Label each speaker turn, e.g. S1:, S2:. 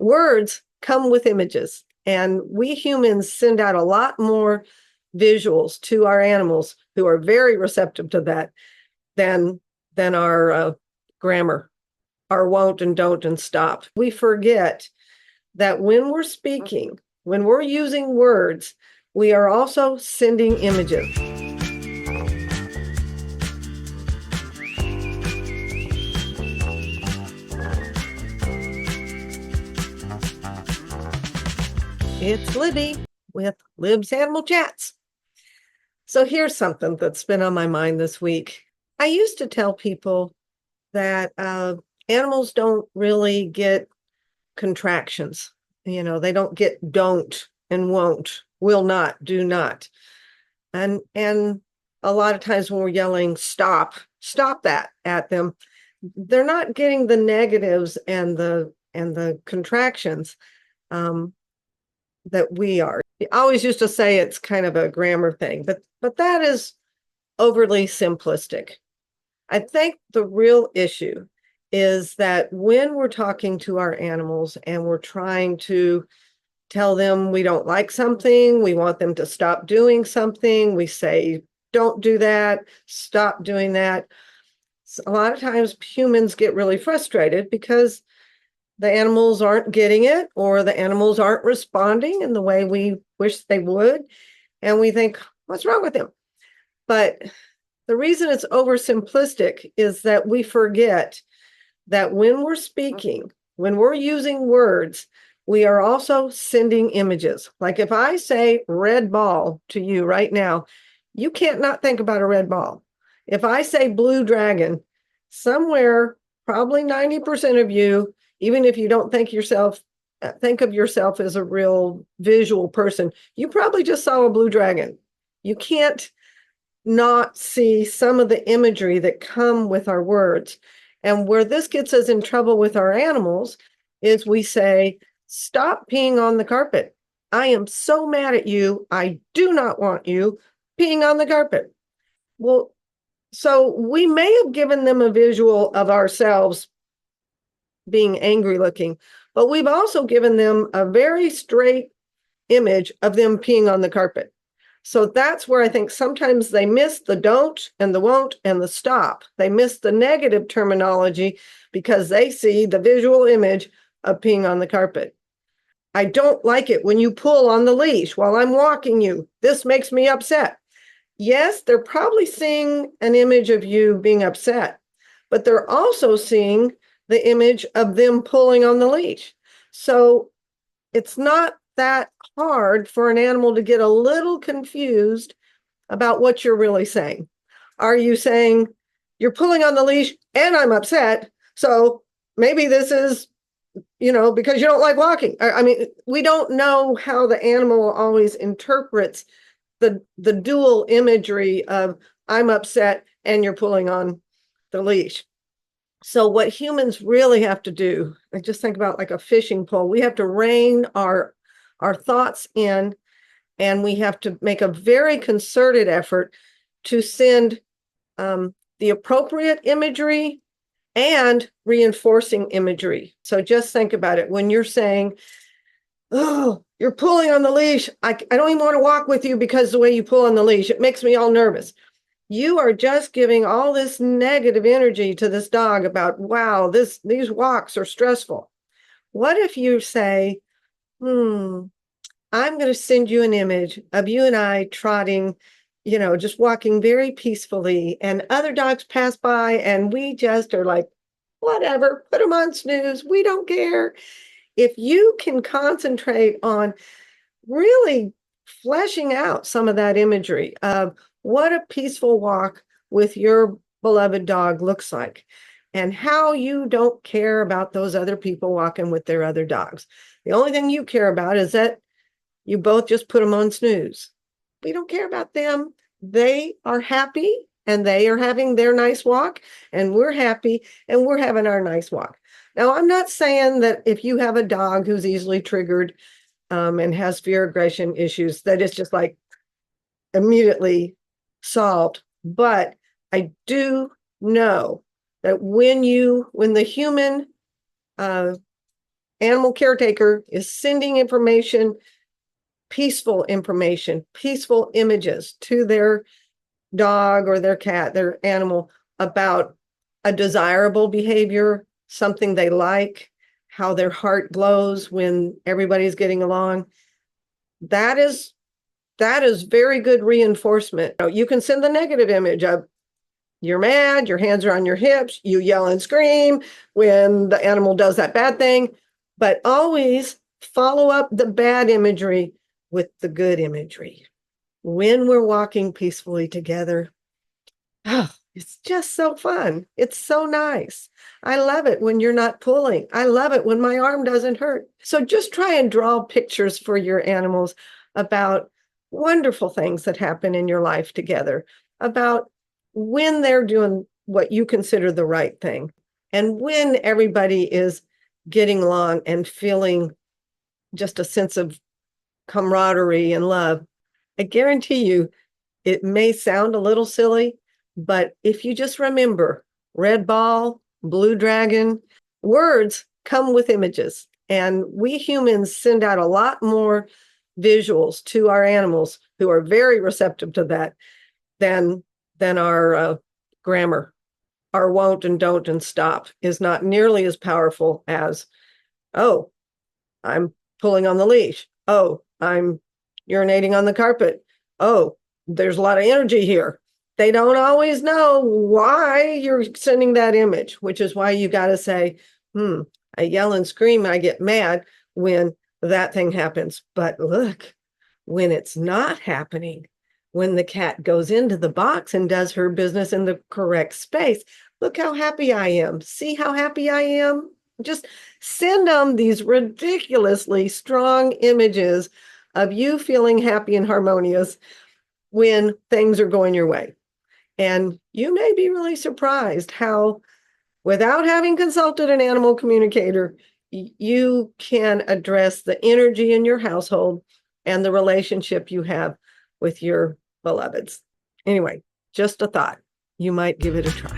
S1: words come with images, and we humans send out a lot more visuals to our animals who are very receptive to that than our grammar, our won't and don't and stop. We forget that when we're speaking, when we're using words, we are also sending images. It's Libby with Lib's Animal Chats. So here's something that's been on my mind this week. I used to tell people that animals don't really get contractions. You know, they don't get don't and won't, will not, do not. And a lot of times when we're yelling, stop that at them, they're not getting the negatives and the contractions that we are. I always used to say it's kind of a grammar thing, but that is overly simplistic. I think the real issue is that when we're talking to our animals and we're trying to tell them we don't like something, we want them to stop doing something, we say, don't do that, stop doing that. So a lot of times humans get really frustrated because the animals aren't getting it, or the animals aren't responding in the way we wish they would. And we think, what's wrong with them? But the reason it's oversimplistic is that we forget that when we're speaking, when we're using words, we are also sending images. Like if I say red ball to you right now, you can't not think about a red ball. If I say blue dragon, somewhere, probably 90% of you, even if you don't think of yourself as a real visual person, you probably just saw a blue dragon. You can't not see some of the imagery that come with our words. And where this gets us in trouble with our animals is we say, stop peeing on the carpet. I am so mad at you. I do not want you peeing on the carpet. Well, so we may have given them a visual of ourselves being angry looking, but we've also given them a very straight image of them peeing on the carpet. So that's where I think sometimes they miss the don't and the won't and the stop. They miss the negative terminology because they see the visual image of peeing on the carpet. I don't like it when you pull on the leash while I'm walking you. This makes me upset. Yes, they're probably seeing an image of you being upset, but they're also seeing the image of them pulling on the leash. So it's not that hard for an animal to get a little confused about what you're really saying. Are you saying you're pulling on the leash and I'm upset? So maybe this is, because you don't like walking. I mean, we don't know how the animal always interprets the dual imagery of I'm upset and you're pulling on the leash. So what humans really have to do, I just think about like a fishing pole, we have to rein our thoughts in, and we have to make a very concerted effort to send the appropriate imagery and reinforcing imagery. So just think about it. When you're saying, oh, you're pulling on the leash, I don't even want to walk with you because the way you pull on the leash, it makes me all nervous. You are just giving all this negative energy to this dog about, wow, these walks are stressful. What if you say, I'm going to send you an image of you and I trotting, just walking very peacefully, and other dogs pass by and we just are like, whatever, put them on snooze. We don't care. If you can concentrate on really fleshing out some of that imagery of what a peaceful walk with your beloved dog looks like, and how you don't care about those other people walking with their other dogs. The only thing you care about is that you both just put them on snooze. We don't care about them. They are happy and they are having their nice walk, and we're happy and we're having our nice walk. Now, I'm not saying that if you have a dog who's easily triggered and has fear aggression issues, that it's just like immediately solved. But I do know that when the human animal caretaker is sending information, peaceful images to their dog or their cat, their animal, about a desirable behavior, something they like, how their heart glows when everybody's getting along. That is very good reinforcement. You can send the negative image of you're mad, your hands are on your hips, you yell and scream when the animal does that bad thing, but always follow up the bad imagery with the good imagery. When we're walking peacefully together, oh, it's just so fun. It's so nice. I love it when you're not pulling. I love it when my arm doesn't hurt. So just try and draw pictures for your animals about wonderful things that happen in your life together, about when they're doing what you consider the right thing, and when everybody is getting along and feeling just a sense of camaraderie and love. I guarantee you, it may sound a little silly, but if you just remember red ball, blue dragon, words come with images. And we humans send out a lot more visuals to our animals who are very receptive to that than our grammar. Our won't and don't and stop is not nearly as powerful as, oh, I'm pulling on the leash. Oh, I'm urinating on the carpet. Oh, there's a lot of energy here. They don't always know why you're sending that image, which is why you got to say, I yell and scream, I get mad when that thing happens. But look, when it's not happening, when the cat goes into the box and does her business in the correct space, look how happy I am. See how happy I am? Just send them these ridiculously strong images of you feeling happy and harmonious when things are going your way. And you may be really surprised how, without having consulted an animal communicator, you can address the energy in your household and the relationship you have with your beloveds. Anyway, just a thought. You might give it a try.